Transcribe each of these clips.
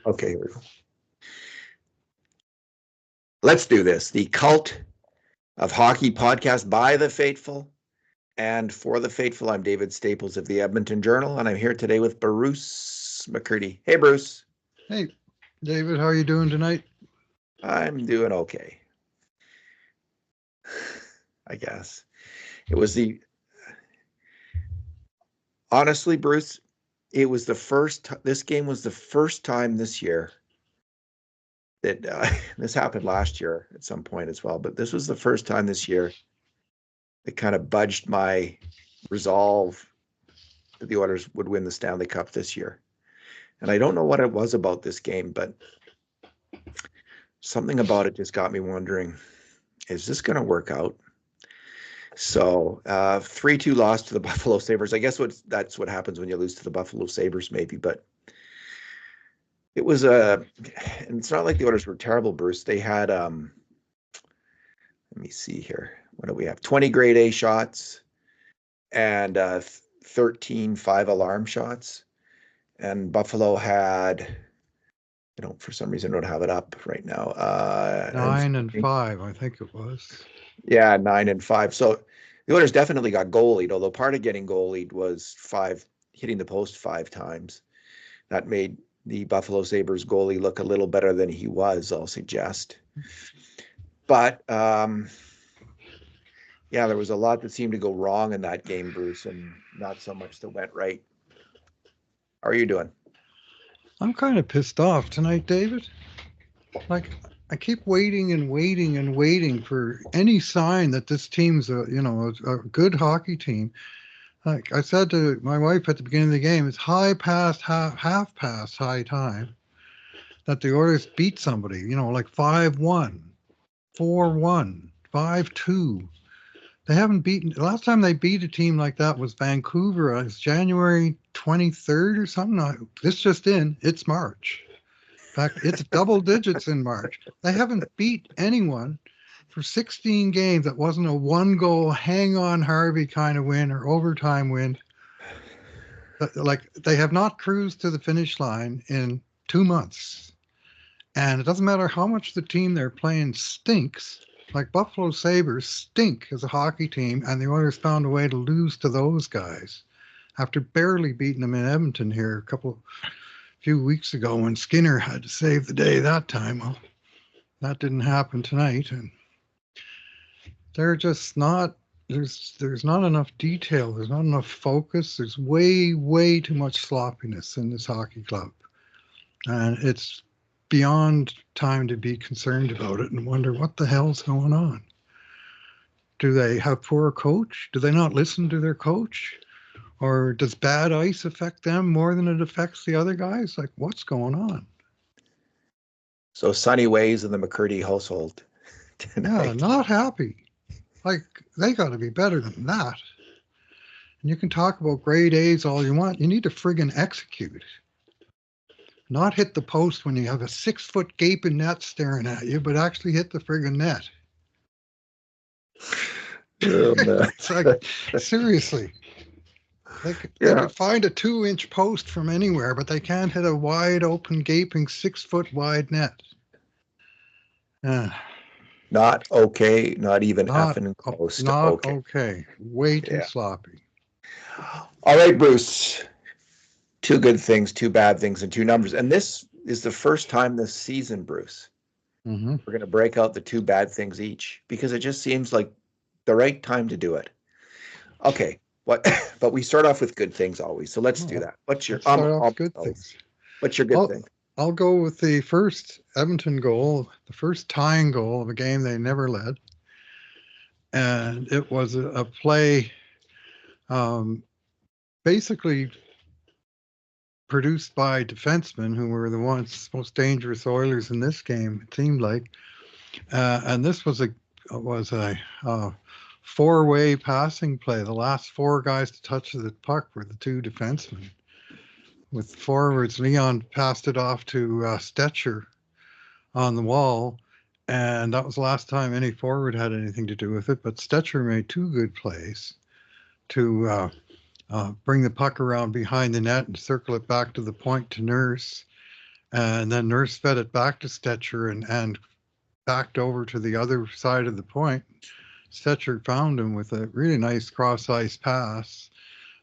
Okay, here we go. Let's do this. The Cult of Hockey podcast by the faithful and for the faithful. I'm David Staples of the Edmonton Journal, and I'm here today with Bruce McCurdy. Hey, Bruce. Hey, David, how are you doing tonight? I'm doing okay, I guess. Honestly, Bruce, this game was the first time this year that this happened last year at some point as well, but this was the first time this year that kind of budged my resolve that the Oilers would win the Stanley Cup this year. And I don't know what it was about this game, but something about it just got me wondering, is this going to work out? So 3-2 loss to the Buffalo Sabres. I guess that's what happens when you lose to the Buffalo Sabres, maybe. But it was and it's not like the Oilers were terrible, Bruce. They had, let me see here. What do we have? 20 grade A shots and 13 5-alarm shots. And Buffalo had, for some reason, I don't have it up right now. 9 and 5, I think it was. Yeah, 9 and 5. So the Oilers definitely got goalied, although part of getting goalied was hitting the post 5 times. That made the Buffalo Sabres goalie look a little better than he was, I'll suggest. But, yeah, there was a lot that seemed to go wrong in that game, Bruce, and not so much that went right. How are you doing? I'm kind of pissed off tonight, David. Like, I keep waiting and waiting and waiting for any sign that this team's a good hockey team. Like I said to my wife at the beginning of the game, it's high past, half past high time that the Oilers beat somebody, like 5-1, 4-1, 5-2. They haven't beaten. The last time they beat a team like that was Vancouver. It was January 23rd or something. This just in. It's March. In fact, it's double digits in March. They haven't beat anyone for 16 games that wasn't a one-goal hang-on Harvey kind of win or overtime win. Like, they have not cruised to the finish line in 2 months. And it doesn't matter how much the team they're playing stinks. Like, Buffalo Sabres stink as a hockey team, and the Oilers found a way to lose to those guys after barely beating them in Edmonton here a few weeks ago when Skinner had to save the day that time. Well, that didn't happen tonight, and they're just not. There's not enough detail. There's not enough focus. There's way too much sloppiness in this hockey club, and it's beyond time to be concerned about it and wonder what the hell's going on. Do they have poor coach? Do they not listen to their coach? Or does bad ice affect them more than it affects the other guys? Like, what's going on? So sunny ways in the McCurdy household tonight. Yeah, not happy. Like, they got to be better than that. And you can talk about grade A's all you want. You need to friggin' execute. Not hit the post when you have a 6-foot gaping net staring at you, but actually hit the friggin' net. Oh, it's like, seriously. They could find a 2-inch post from anywhere, but they can't hit a wide open, gaping 6-foot wide net. Not okay. Not even effing close to okay. Okay. Way too sloppy. All right, Bruce. 2 good things, 2 bad things, and 2 numbers. And this is the first time this season, Bruce, we're going to break out the 2 bad things each because it just seems like the right time to do it. Okay. But we start off with good things always. So let's do that. What's your good things? What's your good thing? I'll go with the first Edmonton goal, the first tying goal of a game they never led. And it was a play basically produced by defensemen who were the most dangerous Oilers in this game, it seemed like. And this was a 4-way passing play. The last 4 guys to touch the puck were the 2 defensemen. With forwards, Leon passed it off to Stetcher on the wall, and that was the last time any forward had anything to do with it. But Stetcher made 2 good plays to bring the puck around behind the net and circle it back to the point to Nurse. And then Nurse fed it back to Stetcher and backed over to the other side of the point. Stetcher found him with a really nice cross ice pass,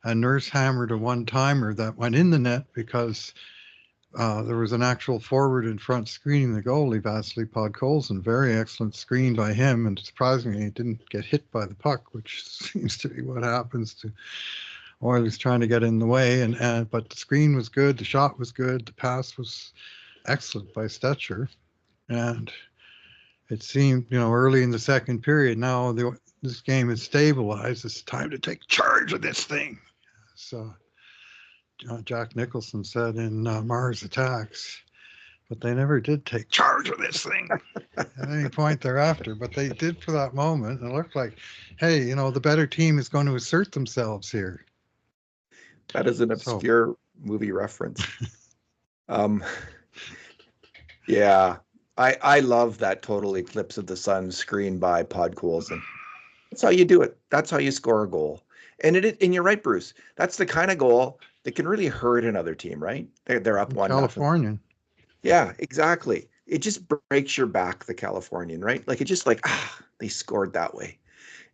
and Nurse hammered a one timer that went in the net because there was an actual forward in front screening the goalie, Vasily Podkolzin. Very excellent screen by him, and surprisingly, he didn't get hit by the puck, which seems to be what happens to Oilers trying to get in the way. But the screen was good, the shot was good, the pass was excellent by Stetcher, and it seemed, early in the second period, now this game is stabilized. It's time to take charge of this thing. So Jack Nicholson said in Mars Attacks, but they never did take charge of this thing at any point thereafter. But they did for that moment. And it looked like, hey, the better team is going to assert themselves here. That is an obscure movie reference. Yeah, I love that total eclipse of the sun screen by Podkolzin. That's how you do it. That's how you score a goal. And you're right, Bruce. That's the kind of goal that can really hurt another team, right? They're up 1-0. Californian. Yeah, exactly. It just breaks your back, the Californian, right? Like, it just like, they scored that way.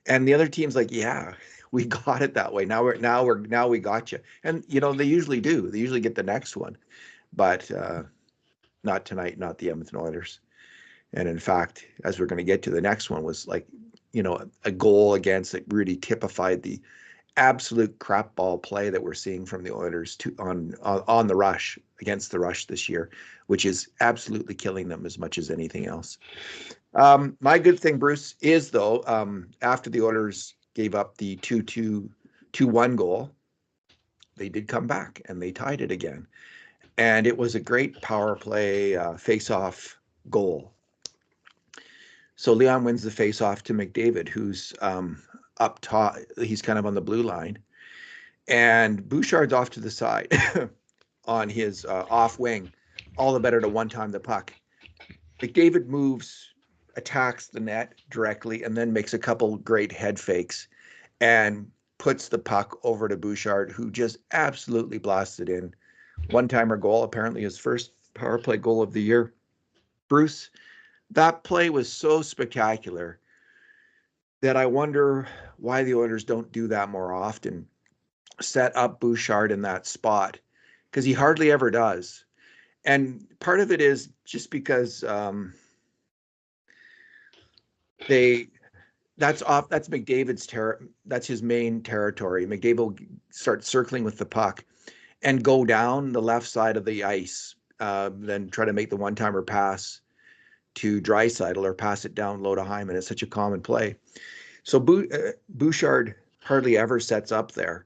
And the other team's like, yeah, we got it that way. Now we got you. And they usually do. They usually get the next one. But not tonight, not the Edmonton Oilers. And in fact, as we're going to get to, the next one was like, a goal against that really typified the absolute crap ball play that we're seeing from the Oilers on the rush, against the rush this year, which is absolutely killing them as much as anything else. My good thing, Bruce, is though, after the Oilers gave up the 2-1 goal, they did come back and they tied it again. And it was a great power play face-off goal. So Leon wins the face-off to McDavid, who's up top. He's kind of on the blue line. And Bouchard's off to the side on his off wing. All the better to one-time the puck. McDavid moves, attacks the net directly, and then makes a couple great head fakes and puts the puck over to Bouchard, who just absolutely blasted in. One-timer goal, apparently his first power play goal of the year. Bruce, that play was so spectacular that I wonder why the Oilers don't do that more often. Set up Bouchard in that spot, because he hardly ever does. And part of it is just because that's McDavid's that's his main territory. McDavid will start circling with the puck and go down the left side of the ice, then try to make the one-timer pass to Draisaitl or pass it down low to Hyman. It's such a common play. So Bouchard hardly ever sets up there.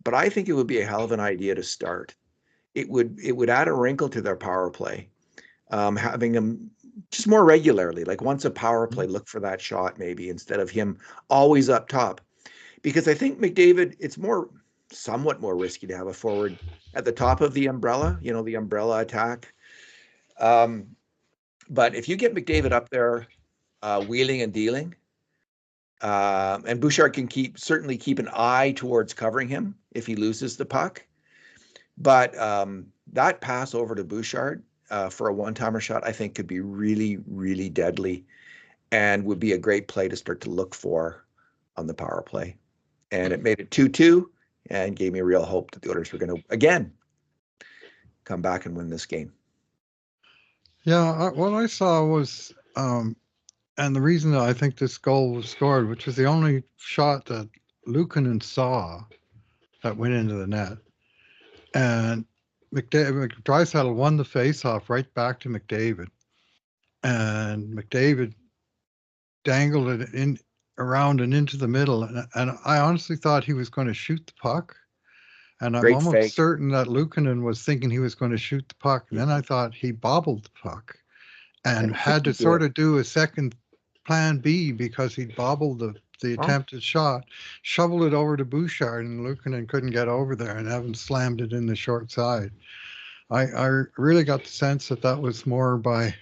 But I think it would be a hell of an idea to start. It would add a wrinkle to their power play, having him just more regularly, like once a power play, look for that shot maybe, instead of him always up top. Because I think McDavid, it's somewhat more risky to have a forward at the top of the umbrella, the umbrella attack. But if you get McDavid up there wheeling and dealing, and Bouchard can certainly keep an eye towards covering him if he loses the puck. But that pass over to Bouchard for a one-timer shot, I think, could be really, really deadly and would be a great play to start to look for on the power play. And it made it 2-2 and gave me real hope that the Oilers were going to, again, come back and win this game. Yeah, what I saw was, and the reason that I think this goal was scored, which was the only shot that Luukkonen saw that went into the net, and Draisaitl won the face-off right back to McDavid, and McDavid dangled it around and into the middle, and I honestly thought he was going to shoot the puck. And I'm almost certain that Luukkonen was thinking he was going to shoot the puck. And then I thought he bobbled the puck and had to sort of do a second plan B because he bobbled the attempted shot, shoveled it over to Bouchard, and Luukkonen couldn't get over there and Evans slammed it in the short side. I really got the sense that was more by,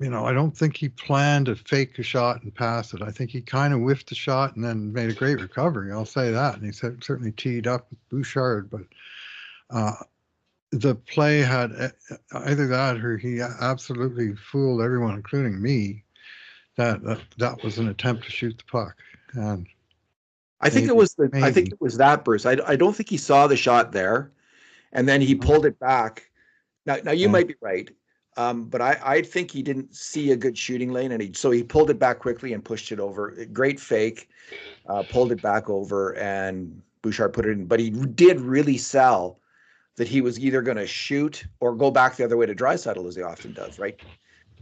I don't think he planned to fake a shot and pass it. I think he kind of whiffed the shot and then made a great recovery. I'll say that. And he certainly teed up with Bouchard, but the play had either that or he absolutely fooled everyone, including me, that was an attempt to shoot the puck. And I think it maybe, was I think maybe. it was that, Bruce. I don't think he saw the shot there, and then he No, pulled it back. Now you yeah. might be right, but I think he didn't see a good shooting lane, and so he pulled it back quickly and pushed it over. Great fake, pulled it back over, and Bouchard put it in. But he did really sell that he was either going to shoot or go back the other way to Draisaitl, as he often does, right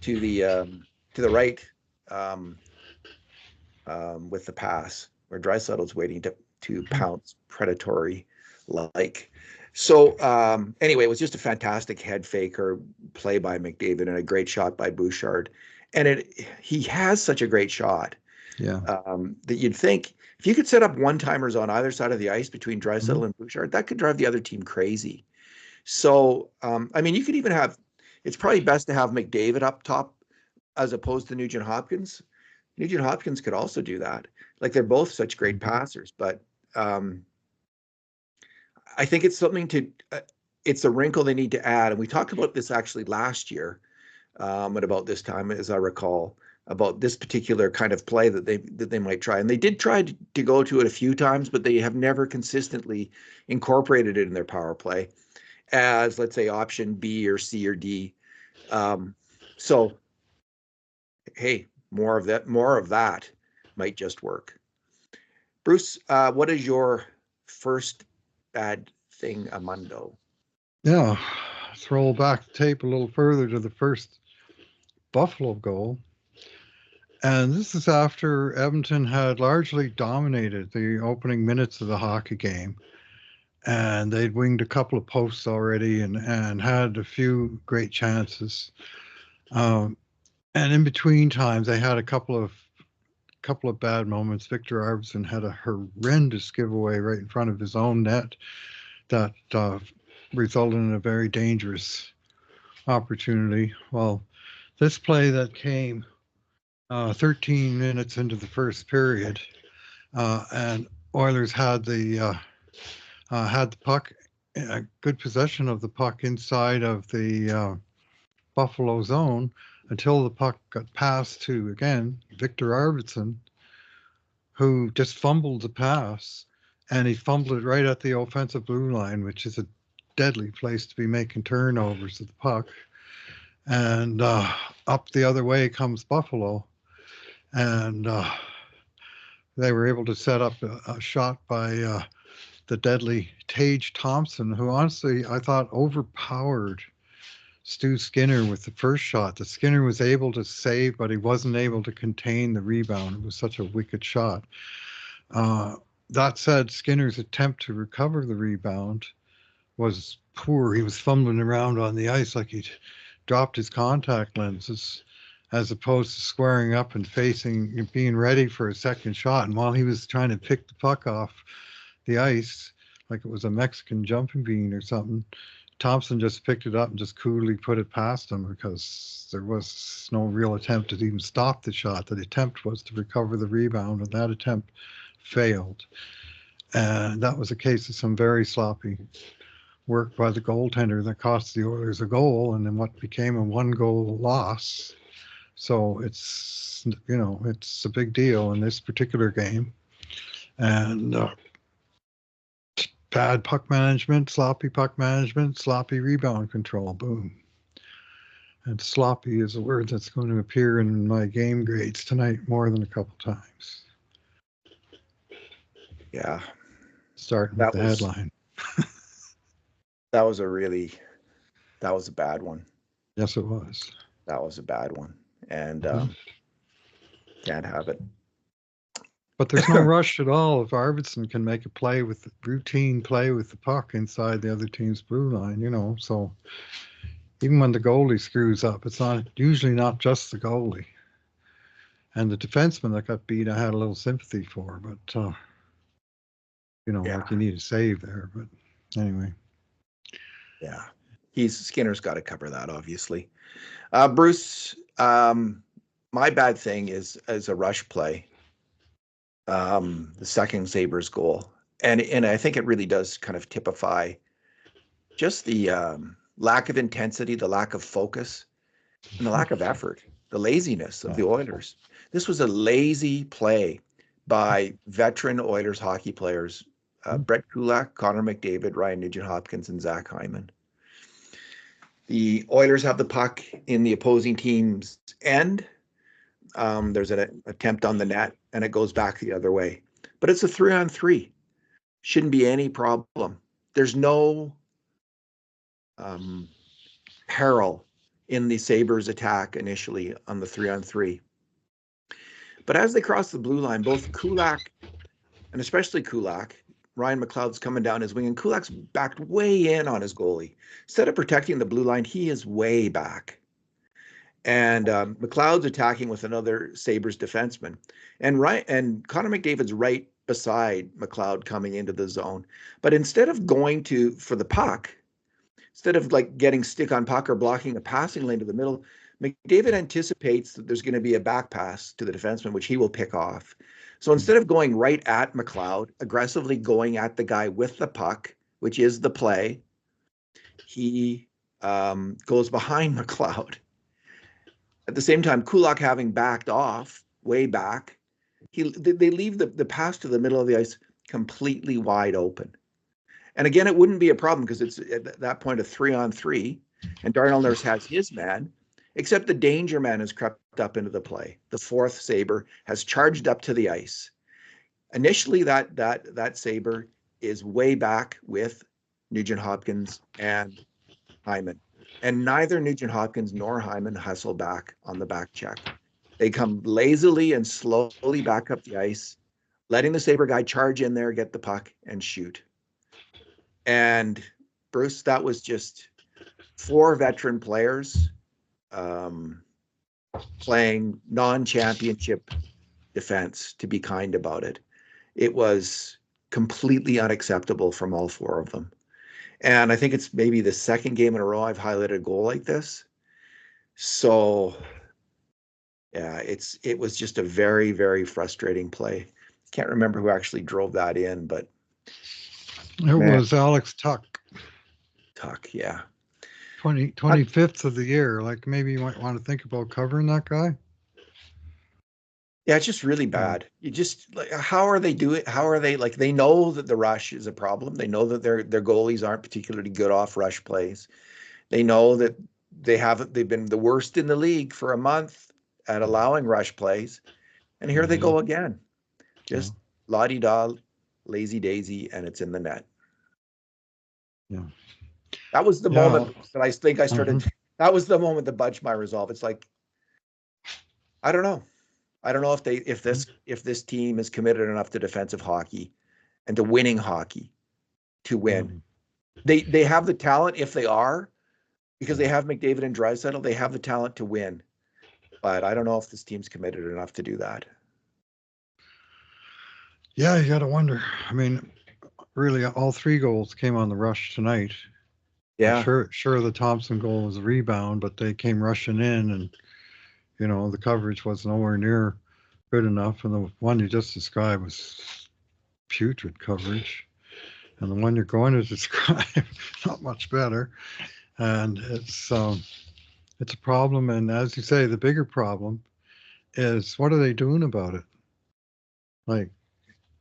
to the right, um, with the pass, where Draisaitl's waiting to pounce predatory like. So anyway, it was just a fantastic head faker play by McDavid and a great shot by Bouchard. And he has such a great shot Yeah. that you'd think if you could set up one-timers on either side of the ice between Mhm. Draisaitl and Bouchard, that could drive the other team crazy. So I mean, you could even have. It's probably best to have McDavid up top as opposed to Nugent Hopkins. Nugent Hopkins could also do that. Like they're both such great passers, but um, I think it's something to. It's a wrinkle they need to add, and we talked about this actually last year, at about this time, as I recall, about this particular kind of play that they might try, and they did try to go to it a few times, but they have never consistently incorporated it in their power play as, let's say, option B or C or D. Um, so hey, more of that might just work. Bruce, what is your first bad thing, Amundo? Yeah. Let's roll back the tape a little further to the first Buffalo goal. And this is after Edmonton had largely dominated the opening minutes of the hockey game. And they'd winged a couple of posts already and had a few great chances. Um, and in between times, they had a couple of bad moments. Victor Arvidsson had a horrendous giveaway right in front of his own net that resulted in a very dangerous opportunity. Well, this play that came 13 minutes into the first period, and Oilers had the puck, good possession of the puck inside of the Buffalo zone until the puck got passed to again Victor Arvidsson, who just fumbled the pass, and he fumbled it right at the offensive blue line, which is a deadly place to be making turnovers of the puck. And up the other way comes Buffalo, and they were able to set up a shot by the deadly Tage Thompson, who honestly I thought overpowered Stu Skinner with the first shot. The Skinner was able to save, but he wasn't able to contain the rebound. It was such a wicked shot. Uh, that said, Skinner's attempt to recover the rebound was poor. He was fumbling around on the ice like he'd dropped his contact lenses, as opposed to squaring up and facing, being ready for a second shot. And while he was trying to pick the puck off the ice, like it was a Mexican jumping bean or something, Thompson just picked it up and just coolly put it past him because there was no real attempt to even stop the shot. The attempt was to recover the rebound, and that attempt failed. And that was a case of some very sloppy work by the goaltender that cost the Oilers a goal and then what became a one goal loss. So it's a big deal in this particular game. And bad puck management, sloppy rebound control. Boom. And sloppy is a word that's going to appear in my game grades tonight more than a couple times. Yeah, Starting with that the was headline. that was a really that was a bad one. Yes, it was. That was a bad one, and Mhm. can't have it. But there's no rush at all if Arvidsson can make a play with routine play with the puck inside the other team's blue line. So even when the goalie screws up, it's not usually not just the goalie. And the defenseman that got beat, I had a little sympathy for, but Yeah, like you need a save there. But anyway, yeah. He's Skinner's got to cover that, obviously. Bruce, my bad thing is a rush play. The second Sabres goal, and I think it really does kind of typify just the lack of intensity, the lack of focus, and the lack of effort, the laziness of the Oilers. This was a lazy play by veteran Oilers hockey players, Brett Kulak, Connor McDavid, Ryan Nugent-Hopkins, and Zach Hyman. The Oilers have the puck in the opposing team's end. There's an attempt on the net, and it goes back the other way. But it's a 3-on-3. Shouldn't be any problem. There's no peril in the Sabres attack initially on the 3-on-3. But as they cross the blue line, both Kulak and especially Kulak, Ryan McLeod's coming down his wing, and Kulak's backed way in on his goalie. Instead of protecting the blue line, he is way back. And McLeod's attacking with another Sabres defenseman. And Connor McDavid's right beside McLeod coming into the zone. But instead of going for the puck, instead of like getting stick on puck or blocking a passing lane to the middle, McDavid anticipates that there's going to be a back pass to the defenseman, which he will pick off. So instead of going right at McLeod, aggressively going at the guy with the puck, which is the play, he goes behind McLeod. At the same time, Kulak having backed off way back, they leave the pass to the middle of the ice completely wide open. And again, it wouldn't be a problem because it's at that point a 3-on-3, and Darnell Nurse has his man, except the danger man has crept up into the play. The fourth Sabre has charged up to the ice. Initially, that Sabre is way back with Nugent-Hopkins and Hyman. And neither Nugent-Hopkins nor Hyman hustle back on the back check. They come lazily and slowly back up the ice, letting the Sabre guy charge in there, get the puck, and shoot. And Bruce, that was just 4 veteran players playing non-championship defense, to be kind about it. It was completely unacceptable from all 4 of them. And I think it's maybe the second game in a row I've highlighted a goal like this. So, yeah, it was just a very, very frustrating play. Can't remember who actually drove that in, but it was Alex Tuck. Tuck, yeah. 25th of the year. Like maybe you might want to think about covering that guy. Yeah, it's just really bad. You just like, how are they doing? How are they like? They know that the rush is a problem. They know that their goalies aren't particularly good off rush plays. They know that they've been the worst in the league for a month at allowing rush plays, and here they go again. Just la-di-da, lazy daisy, and it's in the net. Yeah, that was the moment that I think I started. That was the moment that budged my resolve. It's like, I don't know. I don't know if this team is committed enough to defensive hockey and to winning hockey to win. They have the talent if they are, because they have McDavid and Draisaitl. They have the talent to win, but I don't know if this team's committed enough to do that. Yeah, you got to wonder. I mean, really, all 3 goals came on the rush tonight. Yeah, sure. The Thompson goal was a rebound, but they came rushing in, and the coverage was nowhere near good enough. And the one you just described was putrid coverage, and the one you're going to describe, not much better. And it's a problem. And as you say, the bigger problem is, what are they doing about it? Like,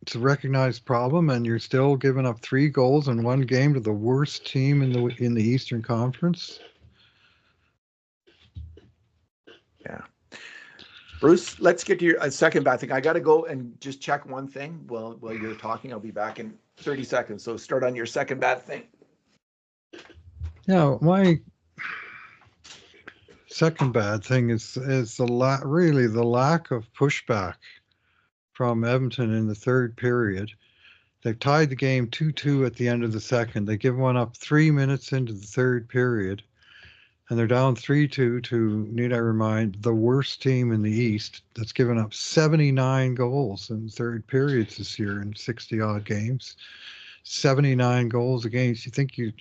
it's a recognized problem, and you're still giving up 3 goals in one game to the worst team in the Eastern Conference. Yeah. Bruce, let's get to your second bad thing. I got to go and just check one thing while you're talking. I'll be back in 30 seconds. So start on your second bad thing. Yeah, my second bad thing is really the lack of pushback from Edmonton in the third period. They've tied the game 2-2 at the end of the second. They give one up 3 minutes into the third period, and they're down 3-2 to, need I remind, the worst team in the East that's given up 79 goals in third periods this year in 60-odd games. 79 goals against. You think your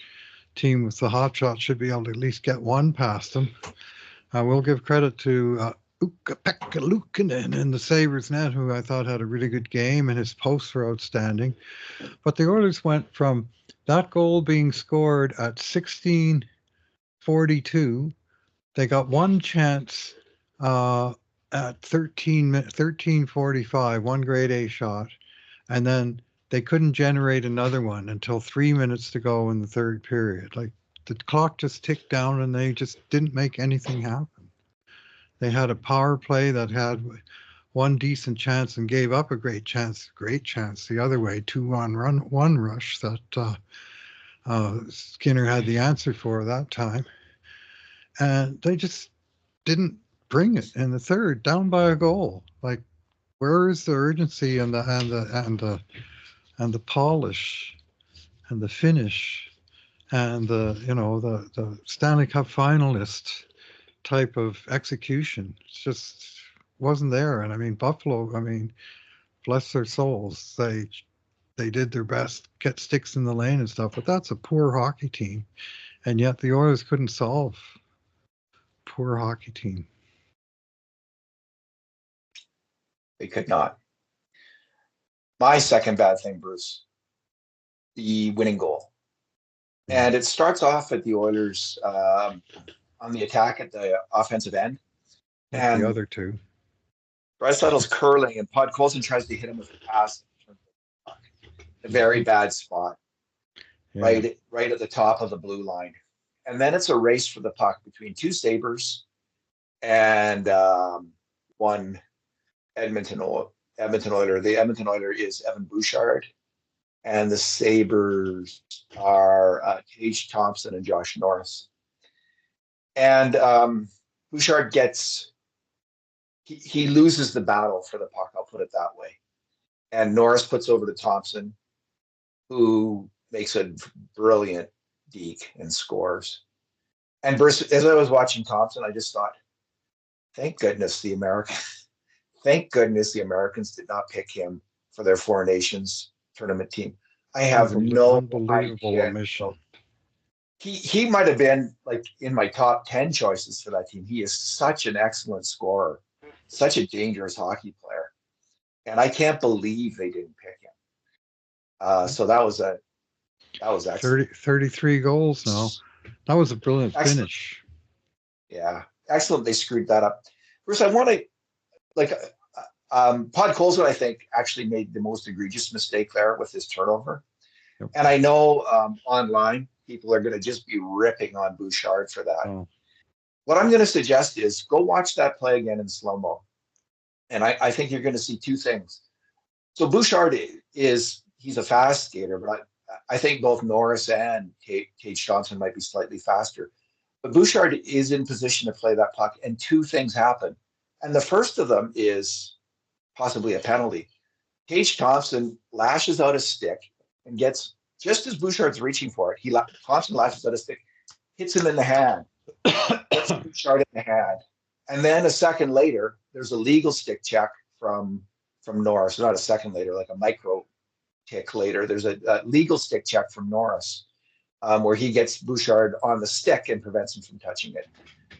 team with the hot shot should be able to at least get one past them. I will give credit to Ukko-Pekka Luukkonen in the Sabres net, who I thought had a really good game, and his posts were outstanding. But the Oilers went from that goal being scored at 16:42. They got one chance at 13:45, one grade A shot, and then they couldn't generate another one until 3 minutes to go in the third period. Like the clock just ticked down, and they just didn't make anything happen. They had a power play that had one decent chance and gave up a great chance the other way, 2-1 one rush that Skinner had the answer for that time, and they just didn't bring it in the third, down by a goal. Like, where is the urgency and the polish and the finish and the Stanley Cup finalist type of execution? It's just wasn't there. And I mean, Buffalo, I mean, bless their souls, they did their best, get sticks in the lane and stuff, but that's a poor hockey team. And yet the Oilers couldn't solve. Poor hockey team. They could not. My second bad thing, Bruce, the winning goal. And it starts off at the Oilers on the attack at the offensive end. Like and the other two. Dreisaitl's curling, and Podkolzin tries to hit him with a pass. A very bad spot, right at the top of the blue line. And then it's a race for the puck between two Sabres and one Edmonton Oiler. The Edmonton Oiler is Evan Bouchard, and the Sabres are Tage Thompson and Josh Norris. And Bouchard he loses the battle for the puck, I'll put it that way. And Norris puts over to Thompson, who makes a brilliant deke and scores. And as I was watching Thompson, I just thought, thank goodness the Americans did not pick him for their Four Nations tournament team. I have no unbelievable omission. He might have been like in my top 10 choices for that team. He is such an excellent scorer, such a dangerous hockey player. And I can't believe they didn't pick him. So that was excellent. 33 goals now. That was a brilliant finish. Yeah, excellent. They screwed that up. Bruce, I want to Podkolzin, I think, actually made the most egregious mistake there with his turnover. Yep. And I know online people are going to just be ripping on Bouchard for that. Oh. What I'm going to suggest is go watch that play again in slow-mo. And I think you're going to see two things. So Bouchard he's a fast skater, but I think both Norris and Tage Thompson might be slightly faster. But Bouchard is in position to play that puck, and two things happen. And the first of them is possibly a penalty. Tage Thompson lashes out a stick and gets, just as Bouchard's reaching for it, Thompson lashes out a stick, hits him in the hand, hits Bouchard in the hand. And then a second later, there's a legal stick check from Norris. Not a second later, like a micro tick later. There's a legal stick check from Norris where he gets Bouchard on the stick and prevents him from touching it.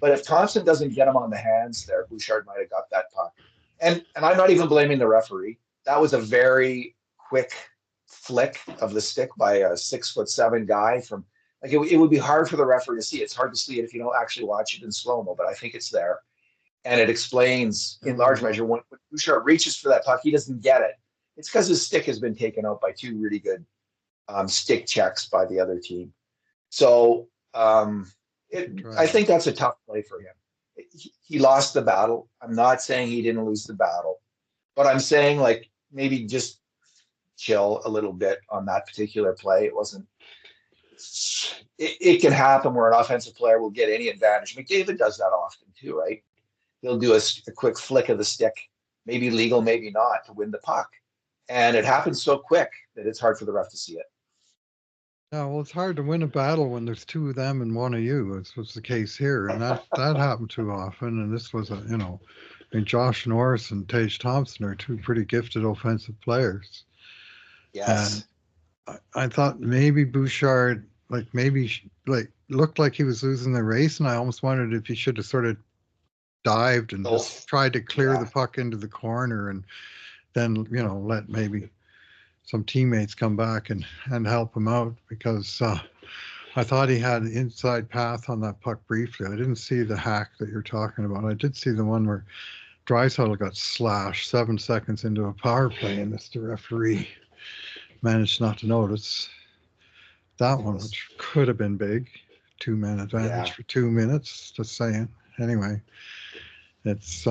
But if Thompson doesn't get him on the hands there, Bouchard might have got that puck. And I'm not even blaming the referee. That was a very quick flick of the stick by a 6'7" guy from. Like it would be hard for the referee to see. It's hard to see it if you don't actually watch it in slow-mo, but I think it's there. And it explains in large measure when Bouchard reaches for that puck, he doesn't get it. It's because his stick has been taken out by two really good stick checks by the other team. So I think that's a tough play for him. He lost the battle. I'm not saying he didn't lose the battle, but I'm saying like maybe just chill a little bit on that particular play. It wasn't. It can happen where an offensive player will get any advantage. McDavid does that often too, right? He'll do a quick flick of the stick, maybe legal, maybe not, to win the puck. And it happens so quick that it's hard for the ref to see it. Yeah, well, it's hard to win a battle when there's two of them and one of you. This was the case here, and that happened too often. And this was Josh Norris and Tage Thompson are two pretty gifted offensive players. Yes. And I thought maybe Bouchard, looked like he was losing the race, and I almost wondered if he should have sort of dived and Oh, just tried to clear the yeah. puck into the corner, and then let maybe some teammates come back and help him out, because I thought he had an inside path on that puck briefly. I didn't see the hack that you're talking about. I did see the one where Draisaitl got slashed 7 seconds into a power play, and Mr. Referee managed not to notice that one, which could have been big. 2-man advantage for 2 minutes. Just saying. Anyway, it's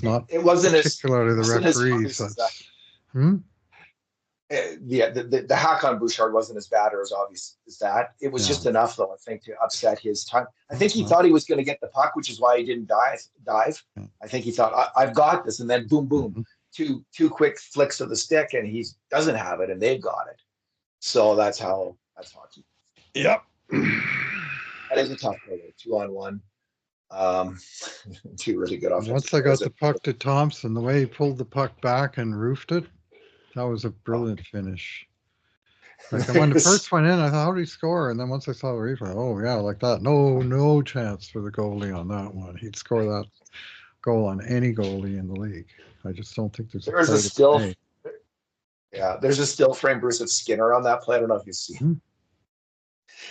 not It wasn't particularly the wasn't as referees. obvious as that. That's hmm? Yeah, the hack on Bouchard wasn't as bad or as obvious as that. It was Yeah. just enough, though, I think, to upset his time. I think he Well, thought he was going to get the puck, which is why he didn't dive. yeah. I think he thought, I've got this, and then boom, boom, Mhm. two quick flicks of the stick, and he doesn't have it, and they've got it. So that's hockey. Yep. That is a tough play, 2-on-1. Um, two really good offensive Once I got players. the puck to Thompson, the way he pulled the puck back and roofed it, that was a brilliant finish. Like when the first went in, I thought, how did he score? And then once I saw the replay, oh yeah, like that. No chance for the goalie on that one. He'd score that goal on any goalie in the league. I just don't think there's a There's a play to still, be made. yeah, there's a still frame, Bruce, of Skinner on that play. I don't know if you see. Hmm.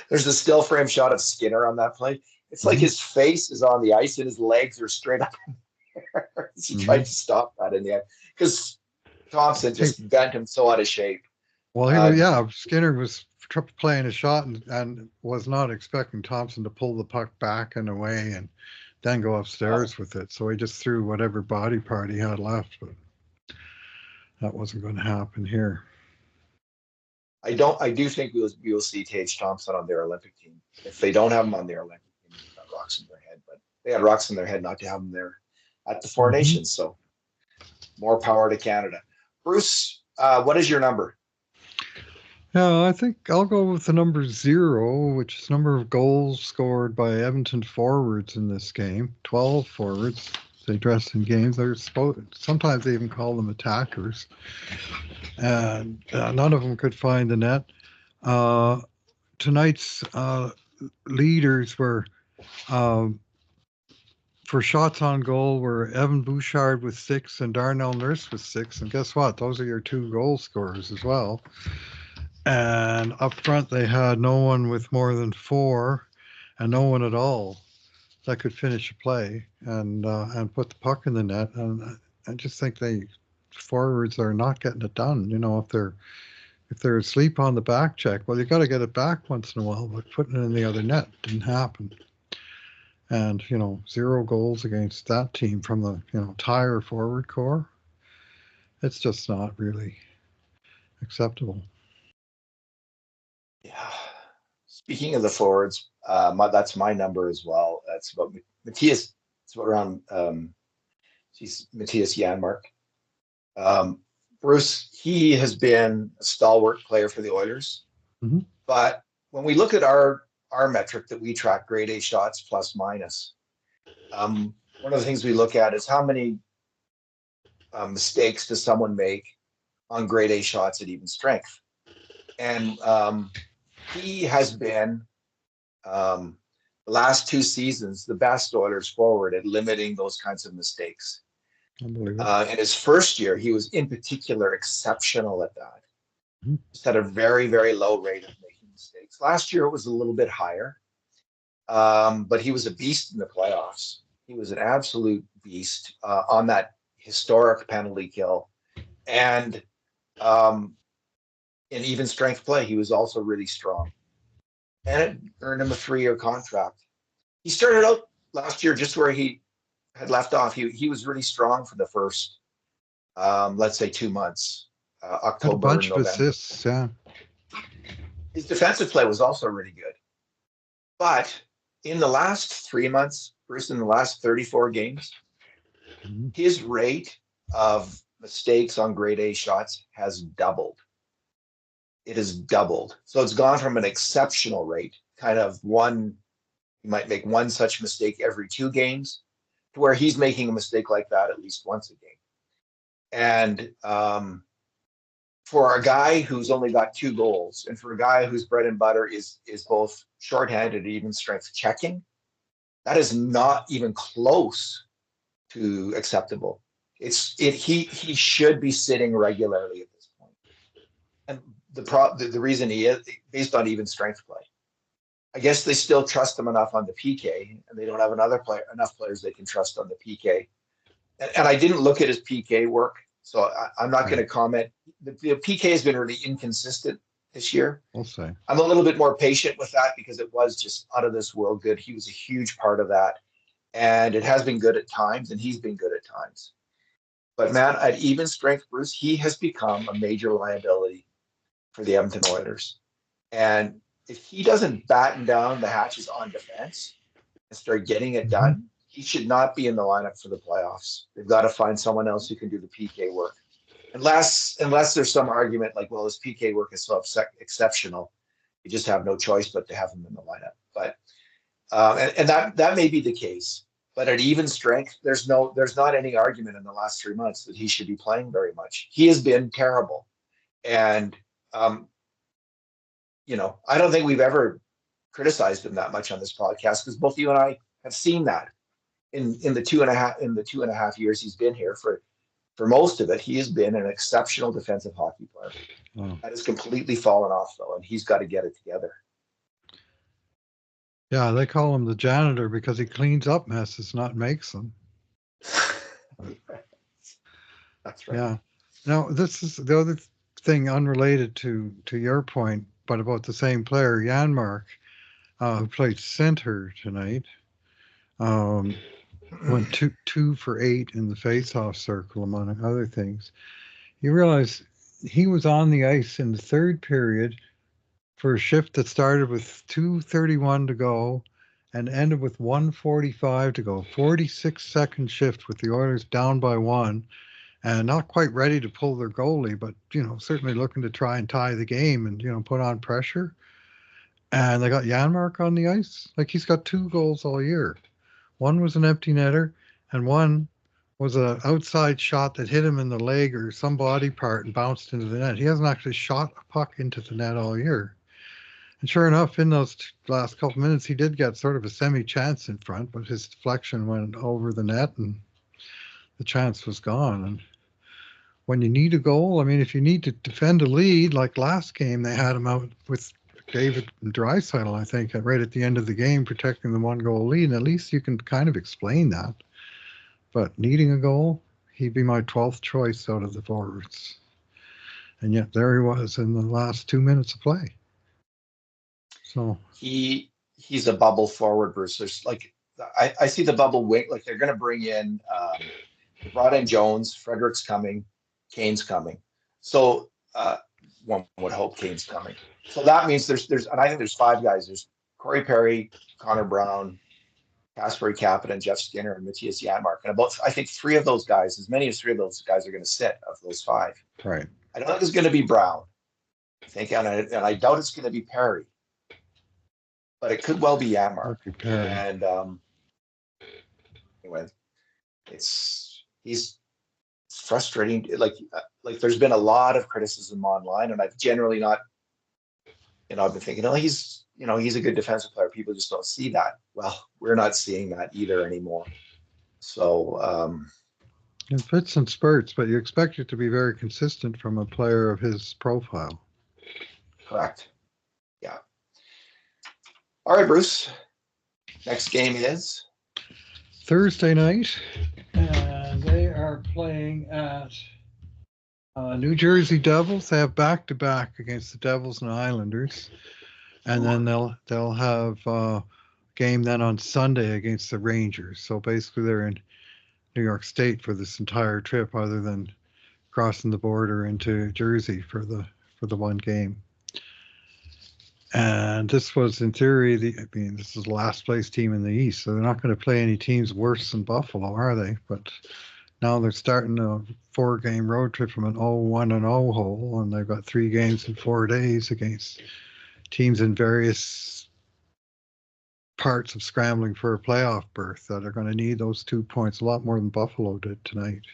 There's a still frame shot of Skinner on that play. It's like his face is on the ice and his legs are straight up in the air. He tried to stop that in the end because Thompson just bent him so out of shape. Well, he was, yeah, Skinner was playing a shot and was not expecting Thompson to pull the puck back and away and then go upstairs with it. So he just threw whatever body part he had left, but that wasn't going to happen here. I do think we will see Tage Thompson on their Olympic team. If they don't have him on their Olympic team, they've got rocks in their head. But they had rocks in their head not to have him there at the Four Nations. So more power to Canada. Bruce, what is your number? Yeah, I think I'll go with the number 0, which is number of goals scored by Edmonton forwards in this game. 12 forwards. They dress in games. Sometimes they even call them attackers. And none of them could find the net. Tonight's leaders were, for shots on goal, were Evan Bouchard with 6 and Darnell Nurse with 6. And guess what? Those are your 2 goal scorers as well. And up front, they had no one with more than 4 and no one at all that could finish a play and put the puck in the net. And I just think forwards are not getting it done. If they're asleep on the back check, well, you got to get it back once in a while, but putting it in the other net didn't happen. And 0 goals against that team from the entire forward core. It's just not really acceptable. Yeah. Speaking of the forwards, that's my number as well. That's about Matthias. It's about around Matthias Janmark. Bruce, he has been a stalwart player for the Oilers. Mm-hmm. But when we look at our metric that we track, grade A shots plus minus, one of the things we look at is how many mistakes does someone make on grade A shots at even strength. And he has been, the last 2 seasons, the best Oilers forward at limiting those kinds of mistakes. In his first year, he was in particular exceptional at that. Mm-hmm. Just had a very, very low rate of making mistakes. Last year, it was a little bit higher, but he was a beast in the playoffs. He was an absolute beast on that historic penalty kill. And in even strength play, he was also really strong. And it earned him a 3-year contract. He started out last year just where he had left off. He was really strong for the first, let's say, 2 months, October, had a bunch November. of assists, yeah. His defensive play was also really good. But in the last 3 months, Bruce, in the last 34 games, his rate of mistakes on grade A shots has doubled. It has doubled. So it's gone from an exceptional rate, kind of you might make one such mistake every 2 games, to where he's making a mistake like that at least once a game. And for a guy who's only got 2 goals, and for a guy whose bread and butter is both shorthanded and even strength checking, That is not even close to acceptable. He should be sitting regularly at this point. And the reason he is based on even strength play. I guess they still trust him enough on the PK, and they don't have enough players they can trust on the PK. And I didn't look at his PK work, so I'm not going to comment. The PK has been really inconsistent this year. I'll say. I'm a little bit more patient with that because it was just out of this world good. He was a huge part of that, and it has been good at times, and he's been good at times. But man, at even strength, Bruce, he has become a major liability for the Edmonton Oilers. And if he doesn't batten down the hatches on defense and start getting it done, he should not be in the lineup for the playoffs. They've got to find someone else who can do the PK work. Unless there's some argument like, well, his PK work is so exceptional, you just have no choice but to have him in the lineup. But and that may be the case. But at even strength, there's not any argument in the last 3 months that he should be playing very much. He has been terrible, and I don't think we've ever criticized him that much on this podcast because both you and I have seen that in the two and a half years he's been here. For most of it, he has been an exceptional defensive hockey player. Oh. That has completely fallen off though, and he's got to get it together. Yeah, they call him the janitor because he cleans up messes, not makes them. That's right. Yeah. Now, this is the other thing unrelated to your point, but about the same player, Janmark, who played center tonight, went 2 for 8 in the face-off circle, among other things. You realize he was on the ice in the third period for a shift that started with 2:31 to go and ended with 1:45 to go. 46-second shift with the Oilers down by 1 and not quite ready to pull their goalie, but, certainly looking to try and tie the game and, put on pressure. And they got Janmark on the ice. Like, he's got 2 goals all year. One was an empty netter, and one was an outside shot that hit him in the leg or some body part and bounced into the net. He hasn't actually shot a puck into the net all year. And sure enough, in those last couple minutes, he did get sort of a semi-chance in front, but his deflection went over the net and the chance was gone. And when you need a goal, I mean, if you need to defend a lead, like last game, they had him out with David Draisaitl, I think, right at the end of the game, protecting the 1-goal lead. And at least you can kind of explain that. But needing a goal, he'd be my 12th choice out of the forwards. And yet there he was in the last 2 minutes of play. So he's a bubble forward, Bruce. There's I see the bubble wing, like they're going to bring in, they brought in Jones, Frederick's coming, Kane's coming. So one would hope Kane's coming. So that means there's and I think there's 5 guys. There's Corey Perry, Connor Brown, Kasperi Kapanen, Jeff Skinner, and Matthias Janmark. And I think 3 of those guys, as many as 3 of those guys are going to sit of those 5. right. I don't think it's going to be Brown. I think, and I doubt it's going to be Perry. But it could well be Janmark. And anyway, he's frustrating. Like there's been a lot of criticism online, and I've generally not, I've been thinking, he's a good defensive player. People just don't see that. Well, we're not seeing that either anymore. So it fits in spurts, but you expect it to be very consistent from a player of his profile. Correct. Yeah. All right, Bruce. Next game is Thursday night, and they are playing at New Jersey Devils. They have back-to-back against the Devils and Islanders, and then they'll have a game then on Sunday against the Rangers. So basically, they're in New York State for this entire trip, other than crossing the border into Jersey for the one game. And this was, in theory, this is the last place team in the East, so they're not going to play any teams worse than Buffalo, are they? But now they're starting a 4-game road trip from an 0-1-0 hole, and they've got 3 games in 4 days against teams in various parts of scrambling for a playoff berth that are going to need those 2 points a lot more than Buffalo did tonight.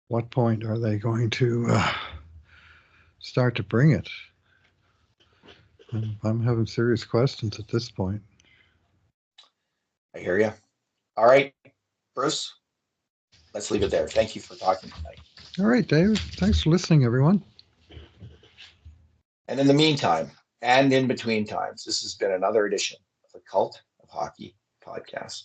What point are they going to start to bring it? I'm having serious questions at this point. I hear you. All right, Bruce, let's leave it there. Thank you for talking tonight. All right, David. Thanks for listening, everyone. And in the meantime, and in between times, this has been another edition of the Cult of Hockey podcast.